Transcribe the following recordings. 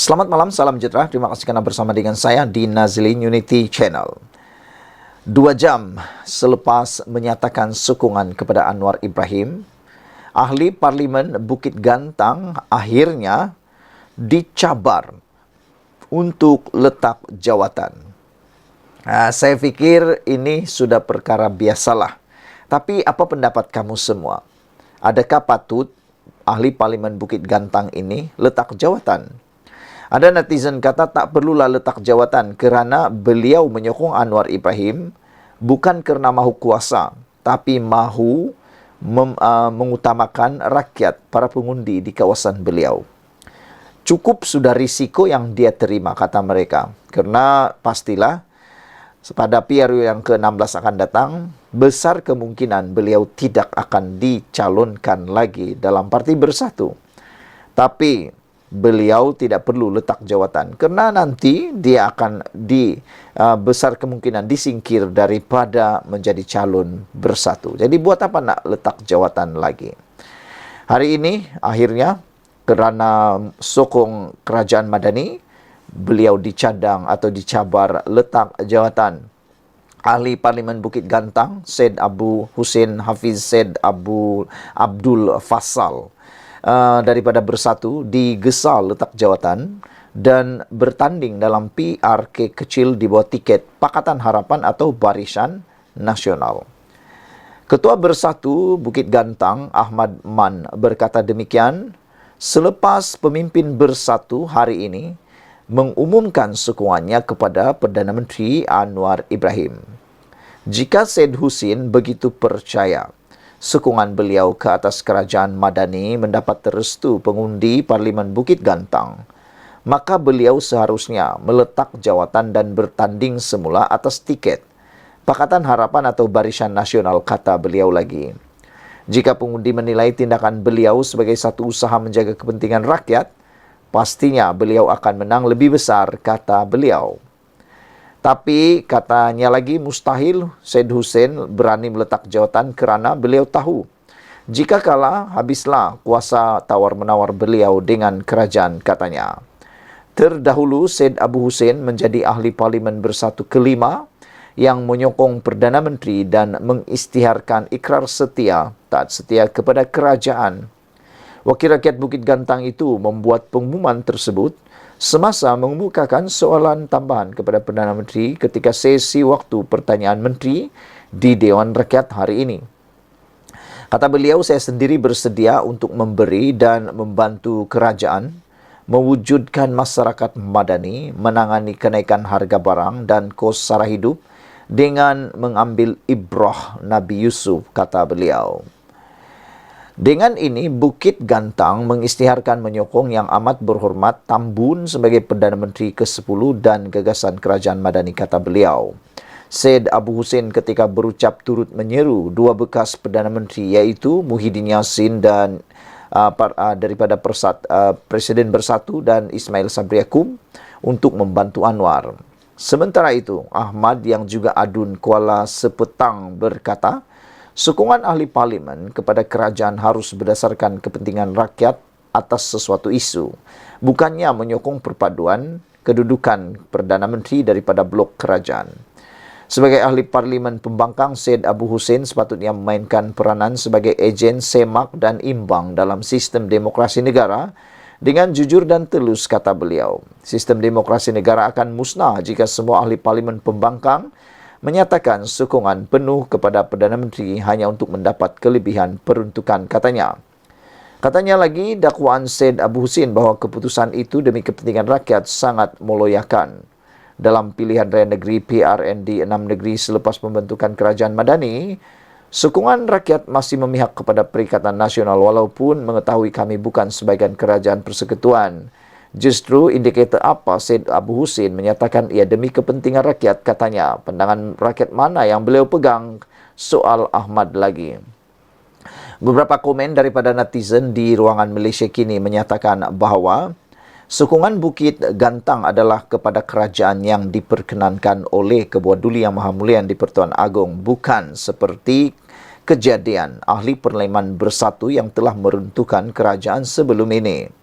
Selamat malam, salam sejahtera. Terima kasih kerana bersama dengan saya di Nazlin Unity Channel. 2 jam selepas menyatakan sokongan kepada Anwar Ibrahim, ahli Parlimen Bukit Gantang akhirnya dicabar untuk letak jawatan. Saya fikir ini sudah perkara biasalah. Tapi apa pendapat kamu semua? Adakah patut ahli Parlimen Bukit Gantang ini letak jawatan? Ada netizen kata tak perlulah letak jawatan kerana beliau menyokong Anwar Ibrahim bukan kerana mahu kuasa, tapi mahu mengutamakan rakyat, para pengundi di kawasan beliau. Cukup sudah risiko yang dia terima, kata mereka. Kerana pastilah pada PRU yang ke-16 akan datang, besar kemungkinan beliau tidak akan dicalonkan lagi dalam Parti Bersatu. Tapi beliau tidak perlu letak jawatan kerana nanti dia akan besar kemungkinan disingkir daripada menjadi calon bersatu. Jadi buat apa nak letak jawatan lagi? Hari ini akhirnya kerana sokong kerajaan Madani, beliau dicadang atau dicabar letak jawatan. Ahli Parlimen Bukit Gantang, Syed Abu Hussein Hafiz Syed Abdul Fassal, daripada Bersatu digesa letak jawatan dan bertanding dalam PRK kecil di bawah tiket Pakatan Harapan atau Barisan Nasional. Ketua Bersatu Bukit Gantang Ahmad Man berkata demikian selepas pemimpin Bersatu hari ini mengumumkan sokongannya kepada Perdana Menteri Anwar Ibrahim. Jika Syed Hussein begitu percaya sokongan beliau ke atas kerajaan Madani mendapat restu pengundi Parlimen Bukit Gantang, maka beliau seharusnya meletak jawatan dan bertanding semula atas tiket Pakatan Harapan atau Barisan Nasional, kata beliau lagi. Jika pengundi menilai tindakan beliau sebagai satu usaha menjaga kepentingan rakyat, pastinya beliau akan menang lebih besar, kata beliau. Tapi katanya lagi mustahil Syed Hussein berani meletak jawatan kerana beliau tahu jika kalah habislah kuasa tawar-menawar beliau dengan kerajaan, katanya. Terdahulu Syed Abu Hussein menjadi ahli Parlimen Bersatu kelima yang menyokong Perdana Menteri dan mengisytiharkan ikrar setia, taat setia kepada kerajaan. Wakil rakyat Bukit Gantang itu membuat pengumuman tersebut semasa mengemukakan soalan tambahan kepada Perdana Menteri ketika sesi waktu pertanyaan menteri di Dewan Rakyat hari ini. Kata beliau, saya sendiri bersedia untuk memberi dan membantu kerajaan mewujudkan masyarakat Madani menangani kenaikan harga barang dan kos sara hidup dengan mengambil ibrah Nabi Yusuf, kata beliau. Dengan ini, Bukit Gantang mengisytiharkan menyokong Yang Amat Berhormat Tambun sebagai Perdana Menteri ke-10 dan gagasan kerajaan Madani, kata beliau. Syed Abu Hussein ketika berucap turut menyeru dua bekas Perdana Menteri iaitu Muhyiddin Yassin dan daripada Presiden Bersatu dan Ismail Sabri Yaakob untuk membantu Anwar. Sementara itu, Ahmad yang juga adun Kuala Sepetang berkata, sokongan ahli parlimen kepada kerajaan harus berdasarkan kepentingan rakyat atas sesuatu isu, bukannya menyokong perpaduan kedudukan Perdana Menteri daripada blok kerajaan. Sebagai ahli parlimen pembangkang, Syed Abu Hussein sepatutnya memainkan peranan sebagai ejen semak dan imbang dalam sistem demokrasi negara dengan jujur dan telus, kata beliau. Sistem demokrasi negara akan musnah jika semua ahli parlimen pembangkang menyatakan sokongan penuh kepada Perdana Menteri hanya untuk mendapat kelebihan peruntukan, katanya. Katanya lagi, dakwaan Syed Abu Hussein bahawa keputusan itu demi kepentingan rakyat sangat meloyakan. Dalam pilihan raya negeri PRN di 6 negeri selepas pembentukan kerajaan Madani, sokongan rakyat masih memihak kepada Perikatan Nasional walaupun mengetahui kami bukan sebahagian kerajaan persekutuan. Justru indikator apa Syed Abu Hussein menyatakan ia demi kepentingan rakyat, katanya. Pandangan rakyat mana yang beliau pegang? Soal Ahmad lagi. Beberapa komen daripada netizen di ruangan Malaysia Kini menyatakan bahawa sokongan Bukit Gantang adalah kepada kerajaan yang diperkenankan oleh Ketua Duli Yang Maha Mulia di-Pertuan Agong, bukan seperti kejadian ahli Parlimen Bersatu yang telah meruntuhkan kerajaan sebelum ini.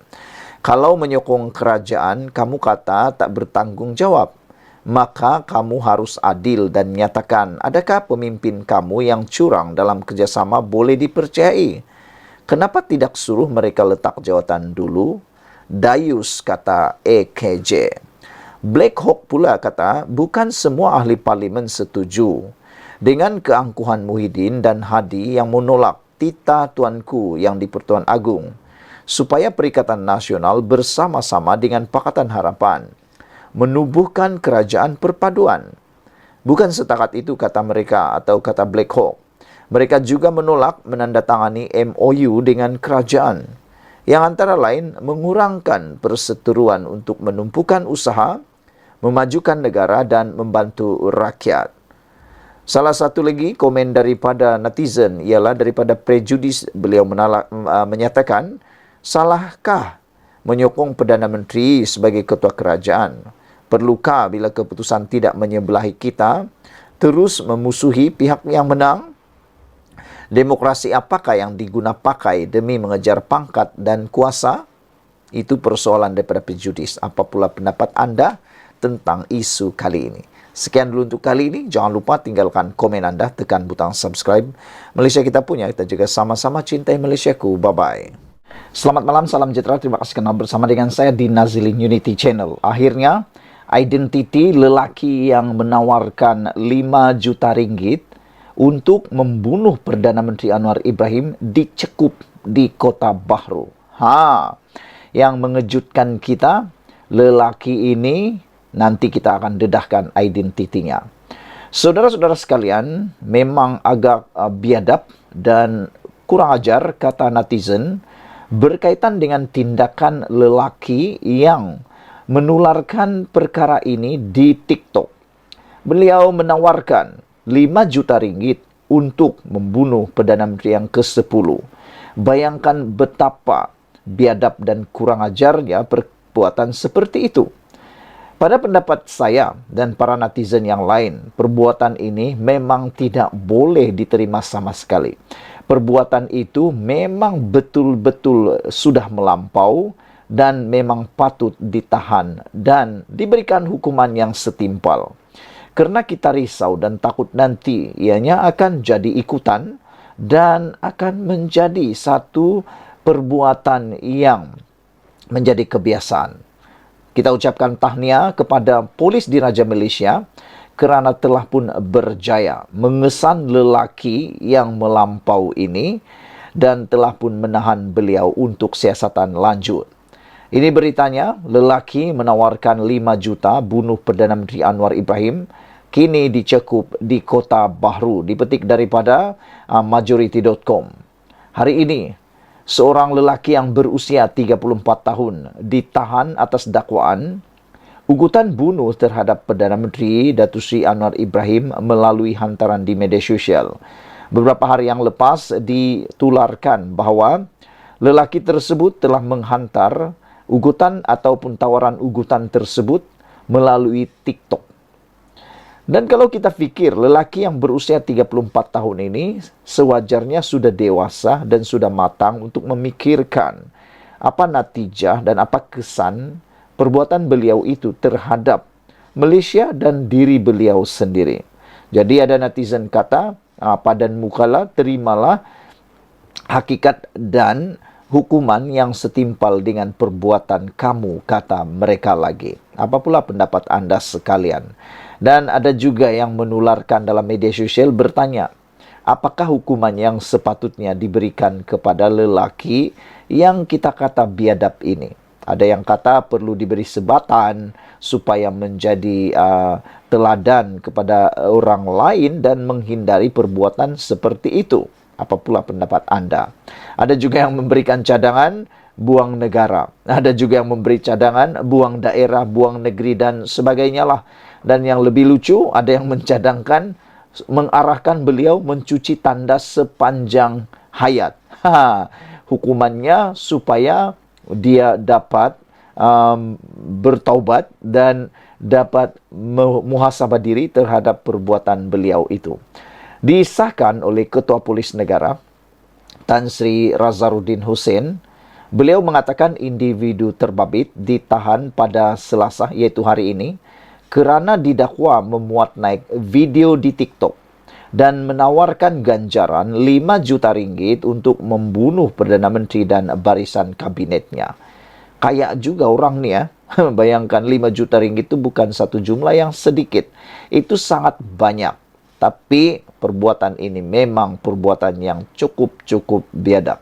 Kalau menyokong kerajaan, kamu kata tak bertanggung jawab. Maka kamu harus adil dan nyatakan, adakah pemimpin kamu yang curang dalam kerjasama boleh dipercayai? Kenapa tidak suruh mereka letak jawatan dulu? Dayus, kata AKJ. Black Hawk pula kata, bukan semua ahli parlimen setuju dengan keangkuhan Muhyiddin dan Hadi yang menolak tita tuanku yang di Pertuan Agong, supaya Perikatan Nasional bersama-sama dengan Pakatan Harapan menubuhkan kerajaan perpaduan. Bukan setakat itu, kata mereka atau kata Black Hawk. Mereka juga menolak menandatangani MOU dengan kerajaan yang antara lain mengurangkan perseteruan untuk menumpukan usaha, memajukan negara dan membantu rakyat. Salah satu lagi komen daripada netizen ialah daripada Prejudis. Beliau menyatakan, salahkah menyokong Perdana Menteri sebagai ketua kerajaan? Perlukah bila keputusan tidak menyebelahi kita, terus memusuhi pihak yang menang? Demokrasi apakah yang diguna pakai demi mengejar pangkat dan kuasa? Itu persoalan daripada Prejudis. Apa pula pendapat anda tentang isu kali ini? Sekian dulu untuk kali ini. Jangan lupa tinggalkan komen anda, tekan butang subscribe. Malaysia kita punya, kita juga sama-sama cintai Malaysiaku. Bye-bye. Selamat malam, salam sejahtera. Terima kasih kerana bersama dengan saya di Nazilin Unity Channel. Akhirnya, identiti lelaki yang menawarkan 5 juta ringgit untuk membunuh Perdana Menteri Anwar Ibrahim dicekup di Kota Bahru. Yang mengejutkan kita, lelaki ini nanti kita akan dedahkan identitinya. Saudara-saudara sekalian, memang agak biadab dan kurang ajar, kata netizen, berkaitan dengan tindakan lelaki yang menularkan perkara ini di TikTok. Beliau menawarkan 5 juta ringgit untuk membunuh Perdana Menteri yang ke-10. Bayangkan betapa biadab dan kurang ajarnya perbuatan seperti itu. Pada pendapat saya dan para netizen yang lain, perbuatan ini memang tidak boleh diterima sama sekali. Perbuatan itu memang betul-betul sudah melampau dan memang patut ditahan dan diberikan hukuman yang setimpal. Karena kita risau dan takut nanti ianya akan jadi ikutan dan akan menjadi satu perbuatan yang menjadi kebiasaan. Kita ucapkan tahniah kepada polis Diraja Malaysia kerana telah pun berjaya mengesan lelaki yang melampau ini dan telah pun menahan beliau untuk siasatan lanjut. Ini beritanya, lelaki menawarkan 5 juta bunuh Perdana Menteri Anwar Ibrahim, kini dicekup di Kota Bahru, dipetik daripada majority.com. Hari ini, seorang lelaki yang berusia 34 tahun ditahan atas dakwaan ugutan bunuh terhadap Perdana Menteri Datuk Seri Anwar Ibrahim melalui hantaran di media sosial. Beberapa hari yang lepas ditularkan bahawa lelaki tersebut telah menghantar ugutan ataupun tawaran ugutan tersebut melalui TikTok. Dan kalau kita fikir, lelaki yang berusia 34 tahun ini sewajarnya sudah dewasa dan sudah matang untuk memikirkan apa natijah dan apa kesan perbuatan beliau itu terhadap Malaysia dan diri beliau sendiri. Jadi ada netizen kata, padan mukalah, terimalah hakikat dan hukuman yang setimpal dengan perbuatan kamu, kata mereka lagi. Apa pula pendapat anda sekalian? Dan ada juga yang menularkan dalam media sosial bertanya, apakah hukuman yang sepatutnya diberikan kepada lelaki yang kita kata biadab ini? Ada yang kata perlu diberi sebatan supaya menjadi teladan kepada orang lain dan menghindari perbuatan seperti itu. Apa pula pendapat anda? Ada juga yang memberikan cadangan, buang negara. Ada juga yang memberi cadangan, buang daerah, buang negeri dan sebagainya lah. Dan yang lebih lucu, ada yang mencadangkan, mengarahkan beliau mencuci tandas sepanjang hayat. Hukumannya supaya dia dapat bertaubat dan dapat muhasabah diri terhadap perbuatan beliau itu. Disahkan oleh Ketua Polis Negara Tan Sri Razarudin Hussein Beliau mengatakan individu terbabit ditahan pada Selasa, yaitu hari ini, kerana didakwa memuat naik video di TikTok dan menawarkan ganjaran 5 juta ringgit untuk membunuh Perdana Menteri dan barisan kabinetnya. Kayak juga orang ni ya. Bayangkan 5 juta ringgit itu bukan satu jumlah yang sedikit. Itu sangat banyak. Tapi perbuatan ini memang perbuatan yang cukup biadab.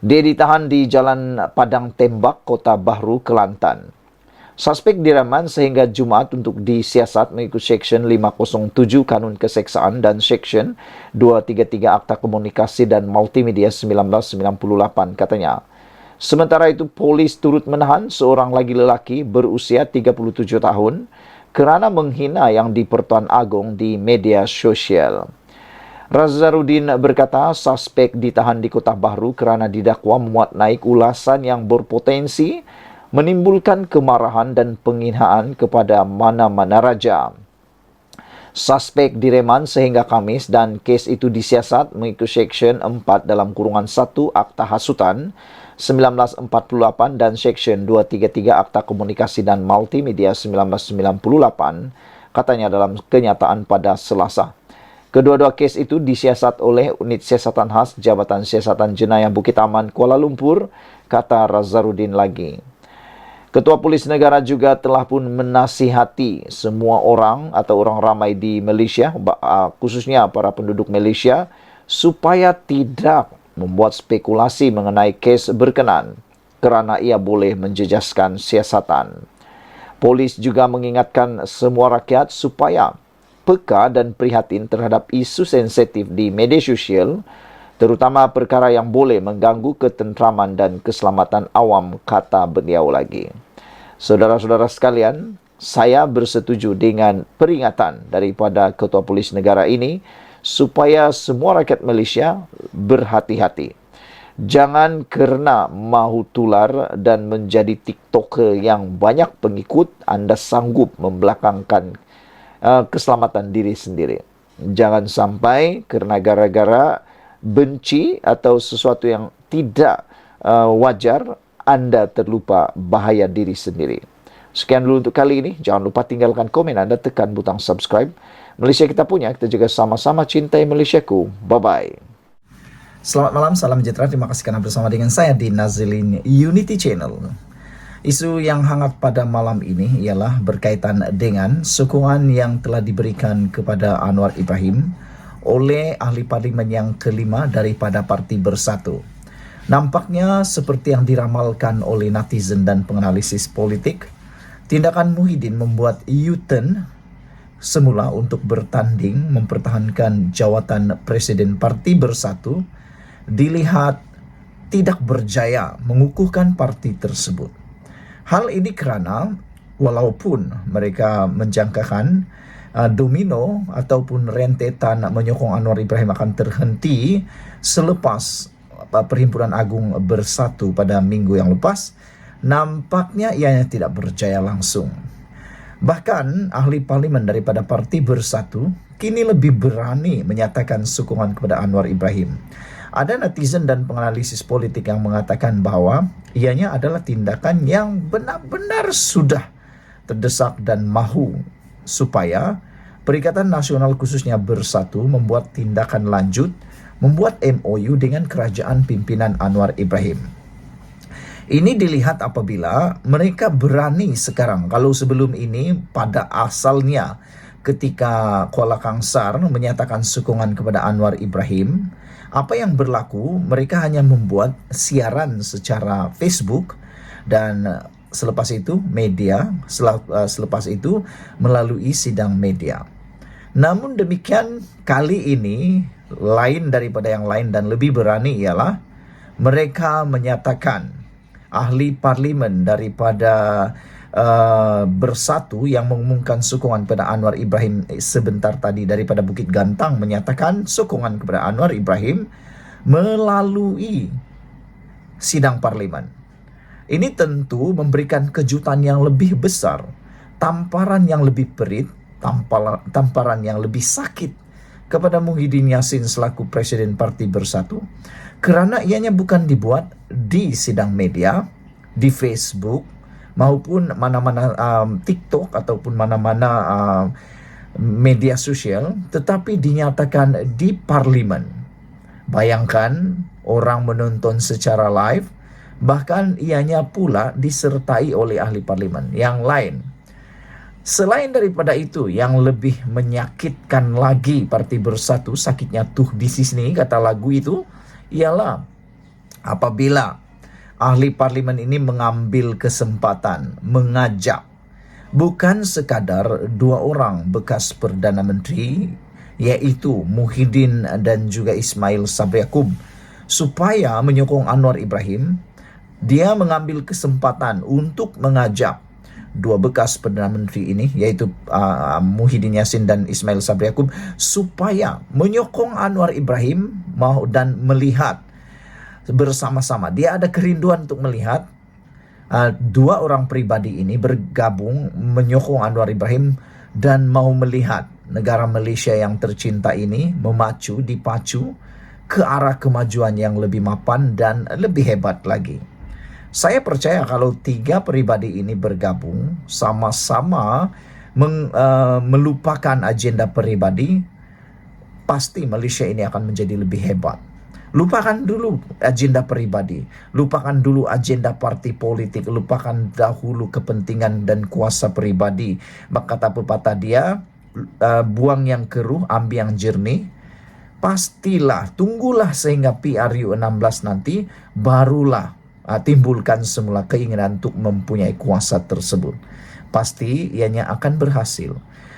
Dia ditahan di Jalan Padang Tembak, Kota Bahru, Kelantan. Suspek direman sehingga Jumaat untuk disiasat mengikut Seksyen 507 Kanun Keseksaan dan Seksyen 233 Akta Komunikasi dan Multimedia 1998 katanya. Sementara itu, polis turut menahan seorang lagi lelaki berusia 37 tahun kerana menghina Yang di-Pertuan Agong di media sosial. Razarudin berkata suspek ditahan di Kota Bahru kerana didakwa memuat naik ulasan yang berpotensi menimbulkan kemarahan dan penghinaan kepada mana-mana raja. Suspek direman sehingga Khamis dan kes itu disiasat mengikut Seksyen 4 dalam kurungan 1 Akta Hasutan 1948 dan Seksyen 233 Akta Komunikasi dan Multimedia 1998, katanya dalam kenyataan pada Selasa. Kedua-dua kes itu disiasat oleh Unit Siasatan Khas Jabatan Siasatan Jenayah Bukit Aman, Kuala Lumpur, kata Razarudin lagi. Ketua Polis Negara juga telah pun menasihati semua orang atau orang ramai di Malaysia, khususnya para penduduk Malaysia, supaya tidak membuat spekulasi mengenai kes berkenan kerana ia boleh menjejaskan siasatan. Polis juga mengingatkan semua rakyat supaya peka dan prihatin terhadap isu sensitif di media sosial, terutama perkara yang boleh mengganggu ketenteraman dan keselamatan awam, kata beliau lagi. Saudara-saudara sekalian, saya bersetuju dengan peringatan daripada Ketua Polis Negara ini supaya semua rakyat Malaysia berhati-hati. Jangan kerana mahu tular dan menjadi TikToker yang banyak pengikut, anda sanggup membelakangkan keselamatan diri sendiri. Jangan sampai kerana gara-gara benci atau sesuatu yang tidak wajar, anda terlupa bahaya diri sendiri. Sekian dulu untuk kali ini. Jangan lupa tinggalkan komen anda, tekan butang subscribe. Malaysia kita punya, kita juga sama-sama cintai Malaysiaku. Bye-bye. Selamat malam, salam sejahtera. Terima kasih kerana bersama dengan saya di Nazilin Unity Channel. Isu yang hangat pada malam ini ialah berkaitan dengan sokongan yang telah diberikan kepada Anwar Ibrahim oleh ahli parlimen yang kelima daripada Parti Bersatu. Nampaknya seperti yang diramalkan oleh netizen dan penganalisis politik, tindakan Muhyiddin membuat U-turn semula untuk bertanding mempertahankan jawatan Presiden Parti Bersatu dilihat tidak berjaya mengukuhkan parti tersebut. Hal ini kerana walaupun mereka menjangkakan domino ataupun rentetan menyokong Anwar Ibrahim akan terhenti selepas Perhimpunan Agung Bersatu pada minggu yang lepas, nampaknya ianya tidak berjaya langsung. Bahkan ahli parlimen daripada Parti Bersatu kini lebih berani menyatakan sokongan kepada Anwar Ibrahim. Ada netizen dan penganalisis politik yang mengatakan bahawa ianya adalah tindakan yang benar-benar sudah terdesak dan mahu supaya Perikatan Nasional khususnya Bersatu membuat tindakan lanjut, membuat MOU dengan kerajaan pimpinan Anwar Ibrahim. Ini dilihat apabila mereka berani sekarang. Kalau sebelum ini pada asalnya ketika Kuala Kangsar menyatakan sokongan kepada Anwar Ibrahim, apa yang berlaku, mereka hanya membuat siaran secara Facebook dan selepas itu media, selepas itu melalui sidang media. Namun demikian kali ini lain daripada yang lain dan lebih berani ialah mereka menyatakan ahli parlimen daripada Bersatu yang mengumumkan sokongan kepada Anwar Ibrahim sebentar tadi daripada Bukit Gantang menyatakan sokongan kepada Anwar Ibrahim melalui sidang parlimen. Ini tentu memberikan kejutan yang lebih besar, tamparan yang lebih perit, tamparan yang lebih sakit kepada Muhyiddin Yassin selaku Presiden Parti Bersatu Kerana ianya bukan dibuat di sidang media, di Facebook, maupun mana-mana TikTok ataupun mana-mana media sosial, tetapi dinyatakan di parlimen. Bayangkan orang menonton secara live, bahkan ianya pula disertai oleh ahli parlimen yang lain. Selain daripada itu, yang lebih menyakitkan lagi Parti Bersatu, sakitnya tuh di sini kata lagu itu, ialah apabila ahli parlimen ini mengambil kesempatan mengajak bukan sekadar dua orang bekas Perdana Menteri, iaitu Muhyiddin dan juga Ismail Sabri Yaakob, supaya menyokong Anwar Ibrahim. Dia mengambil kesempatan untuk mengajak dua bekas Perdana Menteri ini, yaitu Muhyiddin Yassin dan Ismail Sabri Yaakob, supaya menyokong Anwar Ibrahim dan melihat bersama-sama. Dia ada kerinduan untuk melihat dua orang pribadi ini bergabung menyokong Anwar Ibrahim dan mau melihat negara Malaysia yang tercinta ini dipacu ke arah kemajuan yang lebih mapan dan lebih hebat lagi. Saya percaya kalau tiga pribadi ini bergabung sama-sama melupakan agenda pribadi, pasti Malaysia ini akan menjadi lebih hebat. Lupakan dulu agenda pribadi, lupakan dulu agenda parti politik, lupakan dahulu kepentingan dan kuasa pribadi. Kata pepatah dia, buang yang keruh, ambil yang jernih. Pastilah, tunggulah sehingga PRU 16 nanti, barulah timbulkan semula keinginan untuk mempunyai kuasa tersebut. Pasti ianya akan berhasil.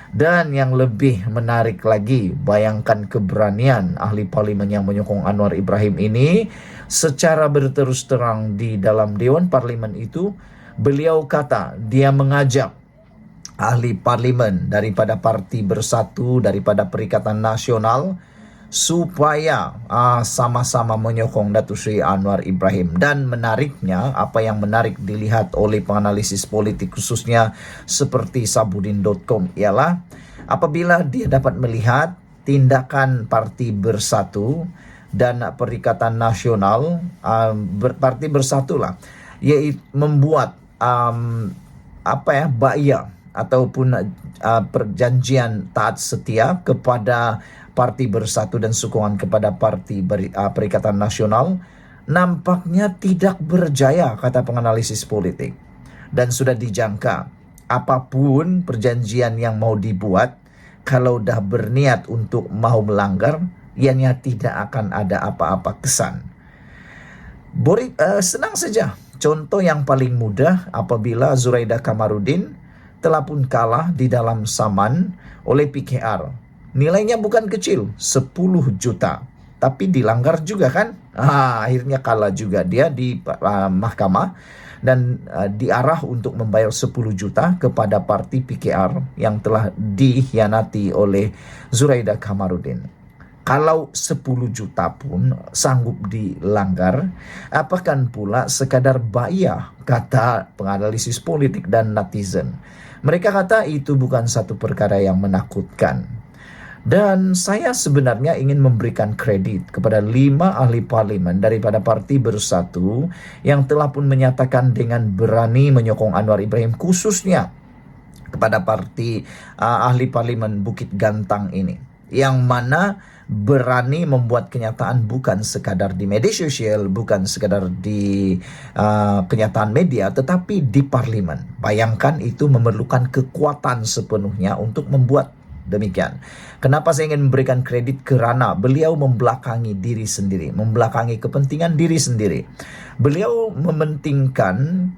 Dan yang lebih menarik lagi, bayangkan keberanian ahli parlimen yang menyokong Anwar Ibrahim ini. Secara berterus terang di dalam Dewan Parlimen itu, beliau kata dia mengajak ahli parlimen daripada Parti Bersatu, daripada Perikatan Nasional, supaya sama-sama menyokong Datuk Seri Anwar Ibrahim. Dan menariknya, apa yang menarik dilihat oleh penganalisis politik khususnya seperti Sabudin.com ialah apabila dia dapat melihat tindakan Parti Bersatu dan Perikatan Nasional, Parti Bersatu lah, yaitu membuat baia ataupun perjanjian taat setia kepada Parti Bersatu dan sokongan kepada Parti Perikatan Nasional, nampaknya tidak berjaya, kata penganalisis politik. Dan sudah dijangka, apapun perjanjian yang mau dibuat, kalau dah berniat untuk mau melanggar, ianya tidak akan ada apa-apa kesan. Senang saja. Contoh yang paling mudah apabila Zuraida Kamarudin telah pun kalah di dalam saman oleh PKR. Nilainya bukan kecil, 10 juta. Tapi dilanggar juga kan? Akhirnya kalah juga dia di mahkamah dan diarah untuk membayar 10 juta kepada parti PKR yang telah dikhianati oleh Zuraida Kamarudin. Kalau 10 juta pun sanggup dilanggar, apakah pula sekadar baia, kata penganalisis politik dan netizen. Mereka kata itu bukan satu perkara yang menakutkan. Dan saya sebenarnya ingin memberikan kredit kepada 5 ahli parlimen daripada Parti Bersatu yang telah pun menyatakan dengan berani menyokong Anwar Ibrahim, khususnya kepada parti ahli parlimen Bukit Gantang ini, yang mana berani membuat kenyataan bukan sekadar di media sosial, bukan sekadar di kenyataan media, tetapi di parlimen. Bayangkan itu memerlukan kekuatan sepenuhnya untuk membuat demikian. Kenapa saya ingin memberikan kredit? Kerana beliau membelakangi diri sendiri, membelakangi kepentingan diri sendiri. Beliau mementingkan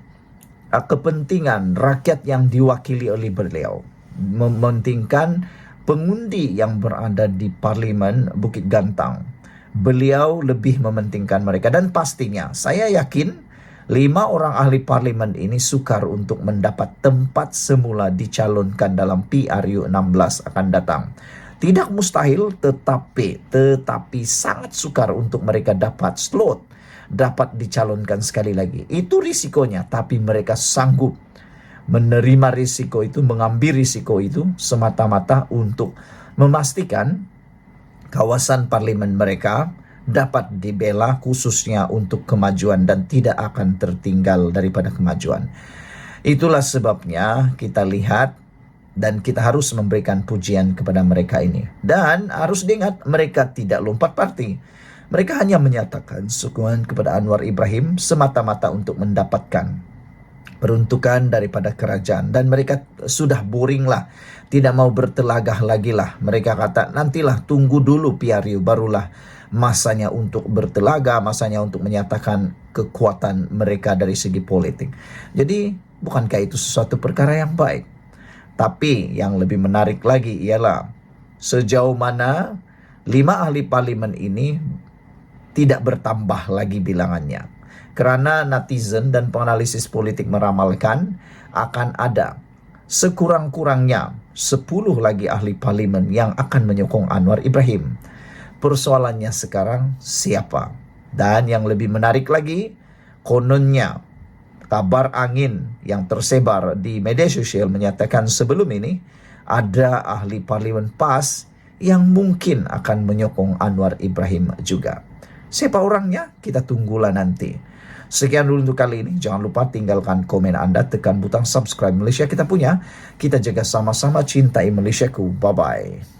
kepentingan rakyat yang diwakili oleh beliau, mementingkan pengundi yang berada di Parlimen Bukit Gantang. Beliau lebih mementingkan mereka, dan pastinya saya yakin 5 orang ahli parlimen ini sukar untuk mendapat tempat semula dicalonkan dalam PRU 16 akan datang. Tidak mustahil, tetapi sangat sukar untuk mereka dapat slot, dapat dicalonkan sekali lagi. Itu risikonya, tapi mereka sanggup menerima risiko itu, mengambil risiko itu semata-mata untuk memastikan kawasan parlimen mereka dapat dibela khususnya untuk kemajuan dan tidak akan tertinggal daripada kemajuan. Itulah sebabnya kita lihat dan kita harus memberikan pujian kepada mereka ini. Dan harus diingat, mereka tidak lompat parti. Mereka hanya menyatakan sokongan kepada Anwar Ibrahim semata-mata untuk mendapatkan peruntukan daripada kerajaan. Dan mereka sudah boring lah, tidak mau bertelagah lagi lah. Mereka kata, nantilah, tunggu dulu PRU, barulah masanya untuk bertelaga, masanya untuk menyatakan kekuatan mereka dari segi politik. Jadi, bukankah itu sesuatu perkara yang baik? Tapi yang lebih menarik lagi ialah sejauh mana 5 ahli parlimen ini tidak bertambah lagi bilangannya. Kerana netizen dan penganalisis politik meramalkan akan ada sekurang-kurangnya 10 lagi ahli parlimen yang akan menyokong Anwar Ibrahim. Persoalannya sekarang siapa? Dan yang lebih menarik lagi, kononnya kabar angin yang tersebar di media sosial menyatakan sebelum ini ada ahli parlimen PAS yang mungkin akan menyokong Anwar Ibrahim juga. Siapa orangnya? Kita tunggulah nanti. Sekian dulu untuk kali ini. Jangan lupa tinggalkan komen Anda, tekan butang subscribe. Malaysia kita punya. Kita jaga sama-sama cintai Malaysiaku. Bye-bye.